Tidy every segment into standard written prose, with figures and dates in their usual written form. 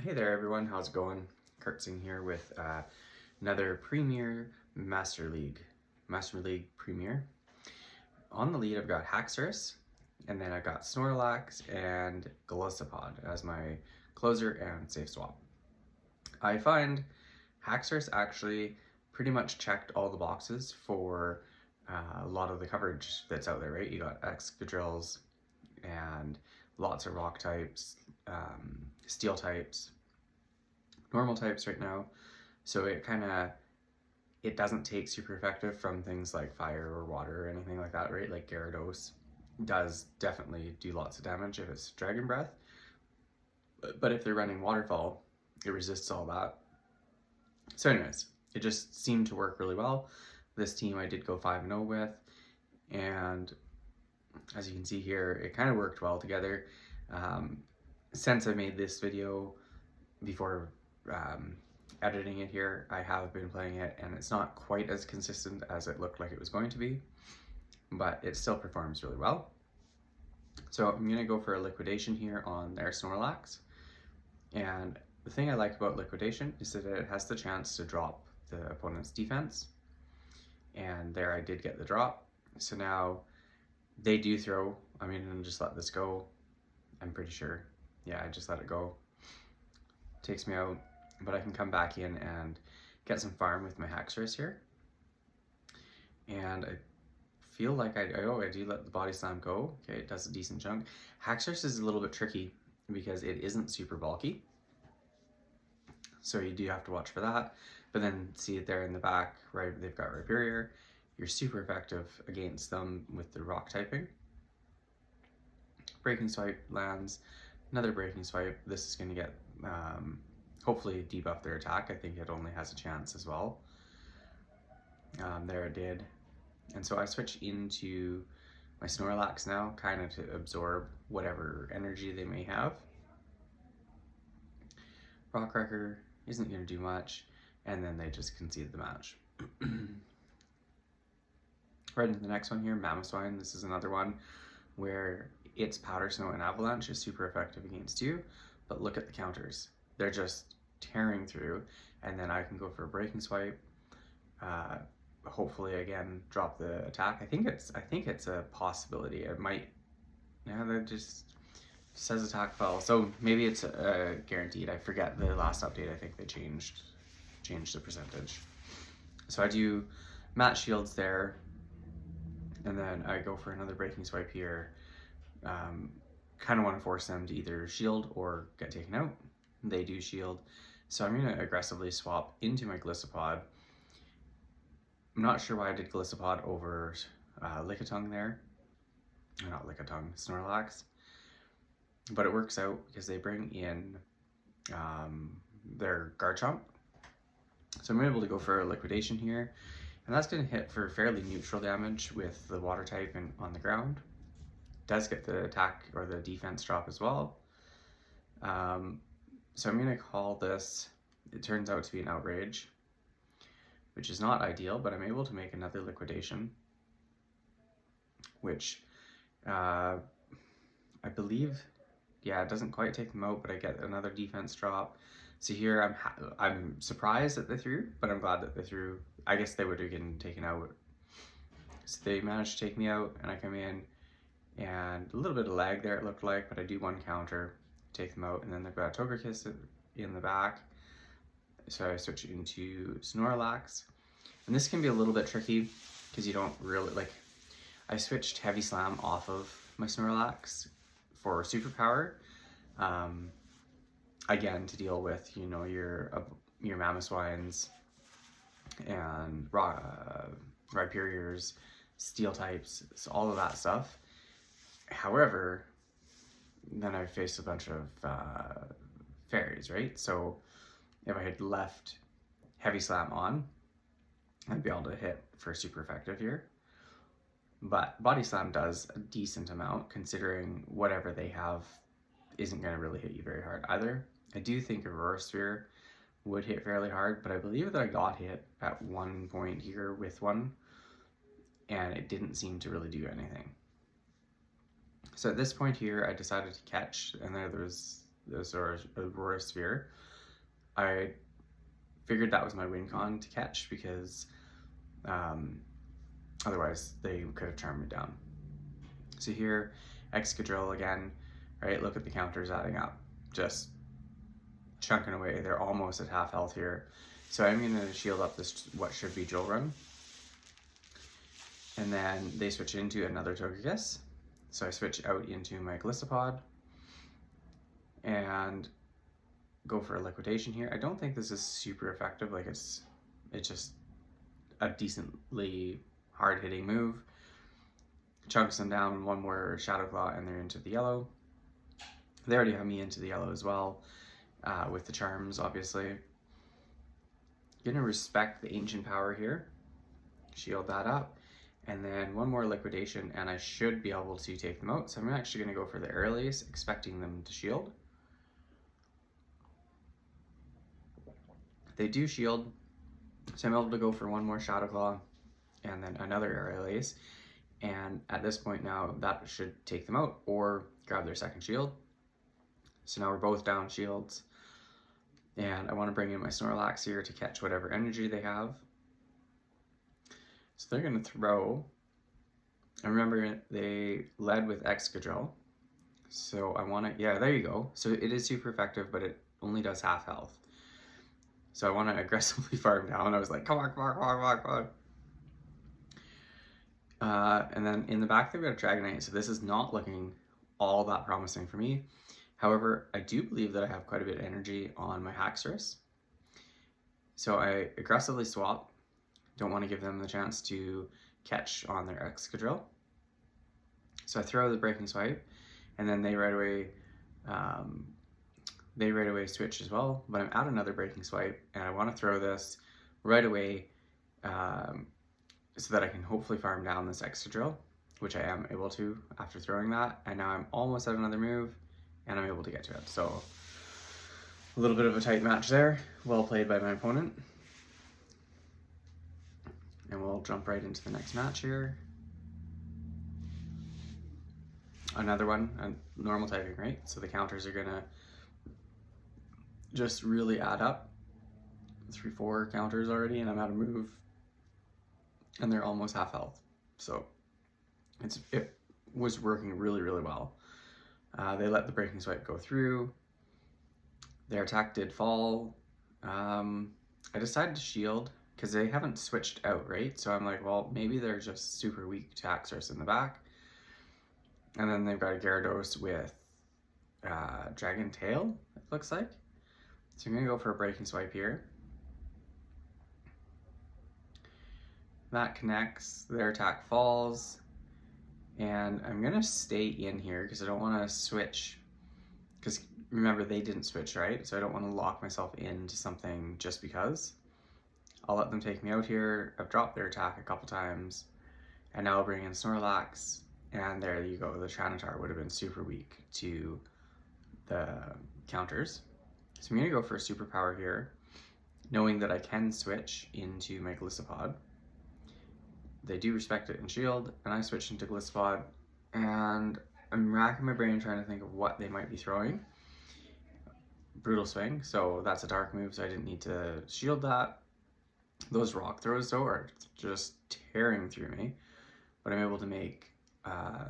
Hey there everyone, how's it going? Kurtzing here with another Premier Master League Premier. On the lead I've got Haxorus, and then I've got Snorlax and Golisopod as my closer and safe swap. I find Haxorus actually pretty much checked all the boxes for a lot of the coverage that's out there, right? You got Excadrills and lots of rock types, steel types, normal types right now, so it doesn't take super effective from things like fire or water or anything like that, right? Like Gyarados does definitely do lots of damage if it's Dragon Breath, but if they're running Waterfall, it resists all that. So anyways, it just seemed to work really well. This team I did go 5-0 with, and as you can see here, it kind of worked well together. Since I made this video, before editing it here, I have been playing it, and it's not quite as consistent as it looked like it was going to be, but it still performs really well. So I'm going to go for a liquidation here on their Snorlax, and the thing I like about liquidation is that it has the chance to drop the opponent's defense, and there I did get the drop. So now they do throw. I'm going to just let this go. I'm pretty sure. Yeah, I just let it go. Takes me out, but I can come back in and get some farm with my Haxorus here. And I feel like I do let the Body Slam go. Okay, it does a decent chunk. Haxorus is a little bit tricky because it isn't super bulky, so you do have to watch for that. But then see it there in the back, right? They've got Rhyperior. You're super effective against them with the rock typing. Breaking Swipe lands, another Breaking Swipe. This is going to get hopefully debuff their attack. I think it only has a chance as well. There it did. And so I switch into my Snorlax now, kind of to absorb whatever energy they may have. Rockcracker isn't going to do much, and then they just concede the match. Right into the next one here, Mamoswine. This is another one where its Powder Snow and Avalanche is super effective against you, but look at the counters. They're just tearing through, and then I can go for a Breaking Swipe. Hopefully again drop the attack. I think it's a possibility. It might. Yeah, that just says attack fell. So maybe it's guaranteed. I forget the last update. I think they changed the percentage. So I do Matt Shields there, and then I go for another Breaking Swipe here. Kind of want to force them to either shield or get taken out. They do shield, so I'm going to aggressively swap into my Golisopod. I'm not sure why I did Golisopod over Lickitung there. Not Lickitung, Snorlax. But it works out because they bring in their Garchomp. So I'm able to go for a liquidation here. And that's going to hit for fairly neutral damage with the water type and on the ground. Does get the attack or the defense drop as well. So I'm going to call this, it turns out to be an Outrage, which is not ideal, but I'm able to make another liquidation, which I believe, yeah, it doesn't quite take them out, but I get another defense drop. So here I'm surprised that they threw, but I'm glad that they threw. I guess they would have been taken out. So they managed to take me out, and I come in, and a little bit of lag there it looked like, but I do one counter, take them out, and then they've got Togekiss in the back. So I switch into Snorlax, and this can be a little bit tricky because you don't really, like, I switched Heavy Slam off of my Snorlax for Superpower, again to deal with, you know, your Mamoswines and Rhyperiors, Steel types, so all of that stuff. However, then I faced a bunch of fairies, right? So if I had left Heavy Slam on, I'd be able to hit for super effective here. But Body Slam does a decent amount, considering whatever they have isn't going to really hit you very hard either. I do think a Reverse Sphere would hit fairly hard, but I believe that I got hit at one point here with one, and it didn't seem to really do anything. So at this point here, I decided to catch, and there was this Aurora Sphere. I figured that was my win con to catch because otherwise they could have charmed me down. So here, Excadrill again, right? Look at the counters adding up, just chunking away. They're almost at half health here. So I'm going to shield up this what should be Drill Run. And then they switch into another Togekiss. So I switch out into my Golisopod and go for a liquidation here. I don't think this is super effective. Like it's just a decently hard hitting move. Chunks them down, one more Shadow Claw and they're into the yellow. They already have me into the yellow as well, with the charms obviously. Gonna respect the ancient power here. Shield that up. And then one more liquidation and I should be able to take them out. So I'm actually gonna go for the Airlace, expecting them to shield. They do shield, so I'm able to go for one more Shadow Claw and then another Airlace. And at this point now, that should take them out or grab their second shield. So now we're both down shields. And I want to bring in my Snorlax here to catch whatever energy they have. So they're going to throw. And remember, they led with Excadrill. So I want to, yeah, there you go. So it is super effective, but it only does half health. So I want to aggressively farm down. I was like, come on, come on, come on, come on, come on. And then in the back they've got a Dragonite, so this is not looking all that promising for me. However, I do believe that I have quite a bit of energy on my Haxorus. So I aggressively swap. Don't want to give them the chance to catch on their Excadrill. So I throw the Breaking Swipe, and then they right away switch as well. But I'm at another Breaking Swipe, and I want to throw this right away so that I can hopefully farm down this Excadrill, which I am able to after throwing that. And now I'm almost at another move, and I'm able to get to it. So a little bit of a tight match there. Well played by my opponent. And we'll jump right into the next match here. Another one, a normal typing, right? So the counters are gonna just really add up. 3-4 counters already, and I'm out of move. And they're almost half health. So it was working really, really well. They let the Breaking Swipe go through. Their attack did fall. I decided to shield because they haven't switched out, right? So I'm like, well, maybe they're just super weak to Haxorus in the back. And then they've got a Gyarados with Dragon Tail, it looks like. So I'm gonna go for a Breaking Swipe here. That connects, their attack falls, and I'm gonna stay in here because I don't want to switch, because remember they didn't switch, right? So I don't want to lock myself into something just because. I'll let them take me out here. I've dropped their attack a couple times, and now I'll bring in Snorlax, and there you go. The Tyranitar would have been super weak to the counters. So I'm gonna go for a superpower here, knowing that I can switch into my Golisopod. They do respect it and shield, and I switch into Golisopod, and I'm racking my brain trying to think of what they might be throwing. Brutal Swing, so that's a dark move, so I didn't need to shield that. Those rock throws though are just tearing through me, but I'm able to make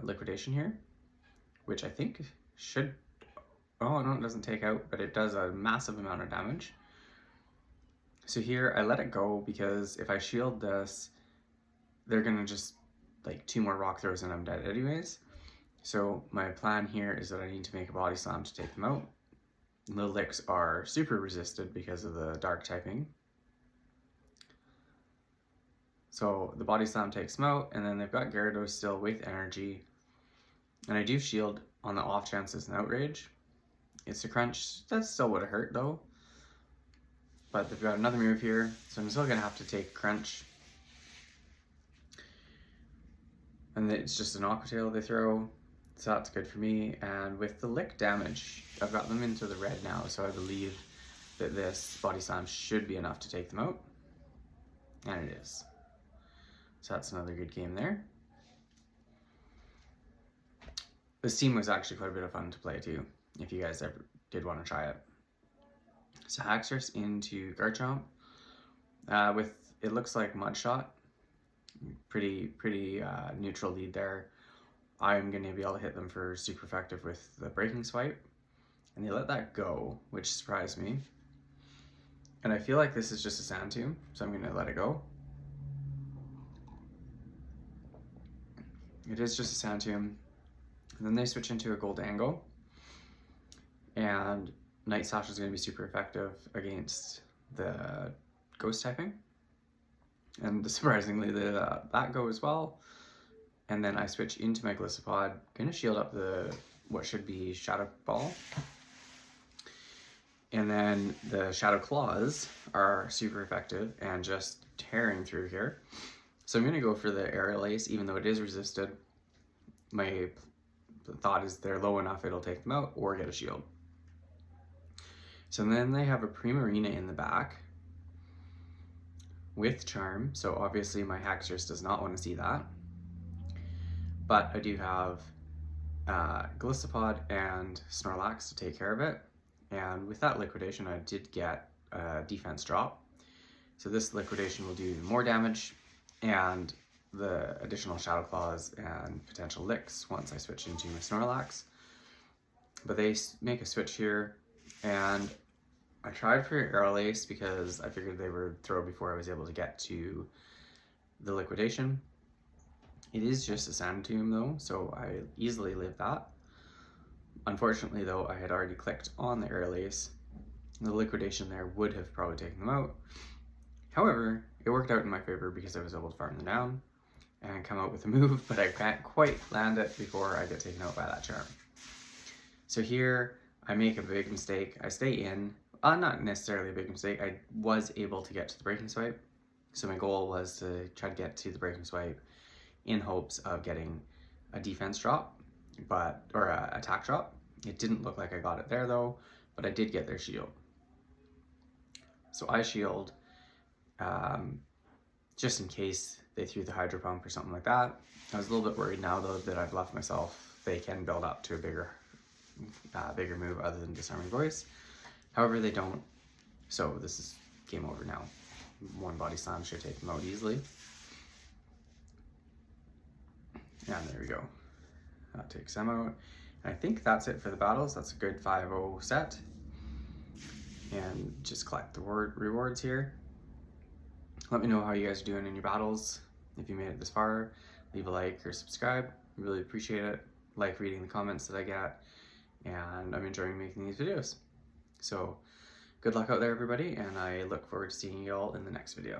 liquidation here, which I think should, oh no, it doesn't take out, but it does a massive amount of damage. So here I let it go because if I shield this, they're gonna just like 2 more rock throws and I'm dead anyways. So my plan here is that I need to make a Body Slam to take them out. Lilicks are super resisted because of the dark typing. So the Body Slam takes them out, and then they've got Gyarados still with energy. And I do shield on the off chance it's an Outrage. It's a Crunch, that still would have hurt though. But they've got another move here, so I'm still gonna have to take Crunch. And it's just an Aqua Tail they throw, so that's good for me. And with the Lick damage, I've got them into the red now, so I believe that this Body Slam should be enough to take them out. And it is. So that's another good game there. This team was actually quite a bit of fun to play too. If you guys ever did want to try it. So Haxorus into Garchomp with, it looks like Mudshot. Pretty neutral lead there. I'm going to be able to hit them for super effective with the Breaking Swipe. And they let that go, which surprised me. And I feel like this is just a Sand Tomb, so I'm going to let it go. It is just a Sand Tomb. And then they switch into a Goldango. And Night Slash is going to be super effective against the Ghost typing. And surprisingly, that goes well. And then I switch into my Gliscopod. Going to shield up the what should be Shadow Ball. And then the Shadow Claws are super effective and just tearing through here. So I'm going to go for the Aerial Ace, even though it is resisted. My thought is they're low enough it'll take them out or get a shield. So then they have a Primarina in the back with Charm. So obviously my Haxorus does not want to see that. But I do have Gliscopod and Snorlax to take care of it. And with that liquidation, I did get a defense drop. So this liquidation will do even more damage, and the additional Shadow Claws and potential licks once I switch into my Snorlax. But they make a switch here, and I tried for Aerial Ace because I figured they would throw before I was able to get to the liquidation. It is just a Sand Tomb though, so I easily live that. Unfortunately though, I had already clicked on the Aerial Ace. The liquidation there would have probably taken them out. However, it worked out in my favor because I was able to farm them down and come out with a move, but I can't quite land it before I get taken out by that Charm. So here, I make a big mistake. I stay in. Not necessarily a big mistake. I was able to get to the Breaking Swipe. So my goal was to try to get to the Breaking Swipe in hopes of getting a defense drop, or a attack drop. It didn't look like I got it there though, but I did get their shield. So I shield just in case they threw the Hydro Pump or something like that. I was a little bit worried now though that I've left myself. They can build up to a bigger move other than Disarming Voice. However, they don't. So this is game over now. One Body Slam should take them out easily. And there we go. That takes them out. And I think that's it for the battles. That's a good 5-0 set. And just collect the rewards here. Let me know how you guys are doing in your battles. If you made it this far, leave a like or subscribe. I really appreciate it. Like reading the comments that I get. And I'm enjoying making these videos. So good luck out there, everybody, and I look forward to seeing you all in the next video.